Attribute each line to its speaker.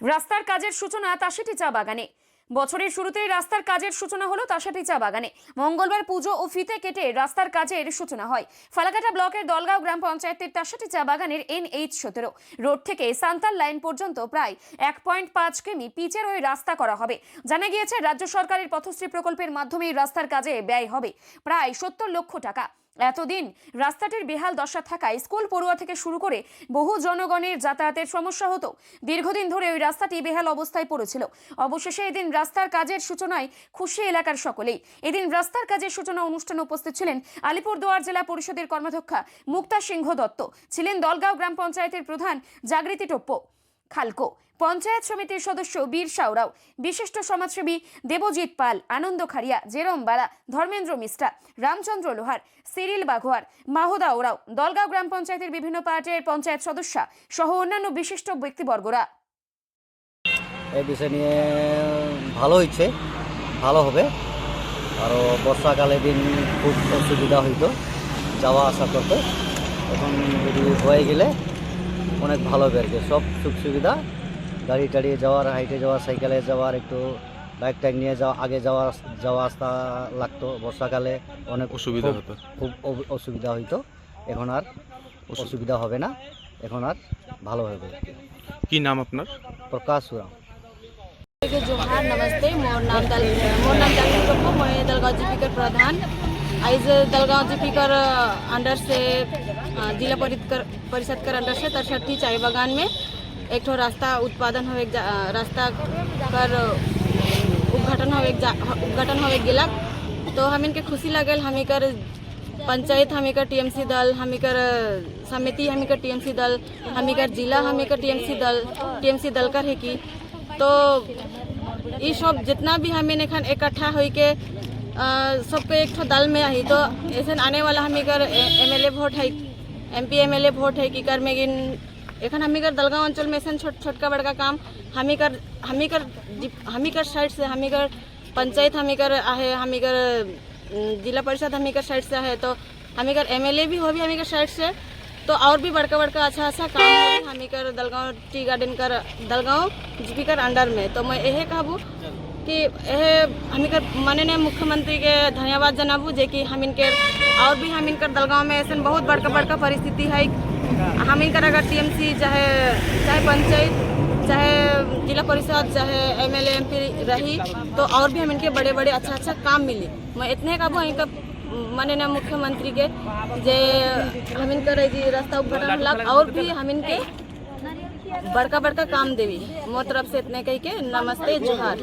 Speaker 1: রাস্তার কাজের সূচনা তাসেটি চা বাগানে। বছরের শুরুতেই রাস্তার কাজের সূচনা হলো তাসেটি চা বাগানে। মঙ্গলবার পুজো ও ফিতে কেটে রাস্তার কাজের সূচনা হয় ফালাকাটা ব্লকের দলগাঁও গ্রাম পঞ্চায়েতের তাসেটি চা বাগানের NH-17 রোড থেকে সান্তাল লাইন পর্যন্ত প্রায় 1.5 কিমি পিচের ওই রাস্তা করা হবে। জানা গিয়েছে, রাজ্য সরকারের পথশ্রী প্রকল্পের মাধ্যমে রাস্তার কাজে ব্যয় হবে প্রায় 70 লক্ষ টাকা। এতদিন রাস্তাটির বেহাল দশা থাকায় স্কুল পড়ুয়া থেকে শুরু করে বহু জনগণের যাতায়াতের সমস্যা হতো। দীর্ঘদিন ধরে ওই রাস্তাটি বেহাল অবস্থায় পড়েছিল। অবশেষে এদিন রাস্তার কাজের সূচনায় খুশি এলাকার সকলেই। এদিন রাস্তার কাজের সূচনা অনুষ্ঠানে উপস্থিত ছিলেন আলিপুরদুয়ার জেলা পরিষদের কর্মাধ্যক্ষা মুক্তা সিংহ দত্ত, ছিলেন দলগাঁও গ্রাম পঞ্চায়েতের প্রধান জাগৃতি টোপ্পো খালকো, পঞ্চায়েত সমিতির সদস্য বীর সাউরাও, বিশিষ্ট সমাজসেবী দেবজিৎ পাল, আনন্দ খাড়িয়া, জেরম বালা, ধর্মেন্দ্র মিশ্রা, রামচন্দ্র লোহার, সিরিল বাঘোয়ার, মাহুদা ওরাও, দলগাঁও গ্রাম পঞ্চায়েতের বিভিন্ন পার্টির পঞ্চায়েত সদস্য সহ অন্যান্য বিশিষ্ট ব্যক্তিবর্গরা।
Speaker 2: এই বিষয় নিয়ে ভালো হয়েছে, ভালো হবে। আরও বর্ষাকালে দিন খুব অসুবিধা হইতো যাওয়া আসা করতে, এখন যদি হয়ে গেলে অনেক ভালো হবে আর কি। সব সুখ সুবিধা, গাড়ি টাড়ি যাওয়ার, হাইটে যাওয়ার, সাইকেলে যাওয়ার, একটু বাইক টাইক নিয়ে আগে যাওয়া আসা লাগতো। বর্ষাকালে অনেক
Speaker 3: অসুবিধা হতো,
Speaker 2: খুব অসুবিধা হইতো। এখন আর অসুবিধা হবে না, এখন আর ভালো হবে।
Speaker 3: কি নাম আপনার?
Speaker 2: प्रकाश उराव।
Speaker 4: जोहार, नमस्ते। मोर नाम जागृति टोप्पो, मैं दलगांव जीपी कर प्रधान। आज दलगांव जीपी कर अंडर से जिला परिषद कर अंडर से तरसठी चाय बागान में एक ठो रास्ता उत्पादन हो, रास्ता कर उद्घाटन हो गेला। तो हमिन के खुशी लगल। हमी कर पंचायत, हमी कर टीएमसी दल, हमी कर समिति, हमी कर टीएमसी दल, हमी कर जिला, हमी कर टीएमसी दल कर है की। तो ये सब जितना भी हमें एखन इकट्ठा हो के सबके एक ठो दल में आई, तो ऐसे आने वाला हमी कर MLA वोट है, MP MLA वोट है कि कर में एखन हमी कर दलगांव अंचल में ऐसा छोटका बड़का काम हमी कर साइड से, हमी कर पंचायत हमी कर आहे, हमी कर जिला परिषद हमी कर साइड से है, तो हमी कर MLA भी हो भी हमी कर साइड से। तो और भी बड़का अच्छा काम है हमी कर दलगांव टी गार्डन कर दलगांव जीपी कर अंडर में। तो मैं यह कहूँ कि यह हमी कर माननीय मुख्यमंत्री के धन्यवाद जनाबू, जे कि हमिन के और भी हमिन कर दलगांव में ऐसा बहुत बड़का परिस्थिति है। हमिन कर अगर TMC चाहे पंचायत, चाहे जिला परिषद, चाहे MLA MP रही, तो और भी हमिन के बड़े अच्छा काम मिली। मैं इतने कहूँ इनका माननीय मुख्यमंत्री के जे हमिन कर रास्ता उद्घाटन लग और भी हमिन के बड़का काम देवी। मोर तरफ से इतने कही के नमस्ते, जोहार।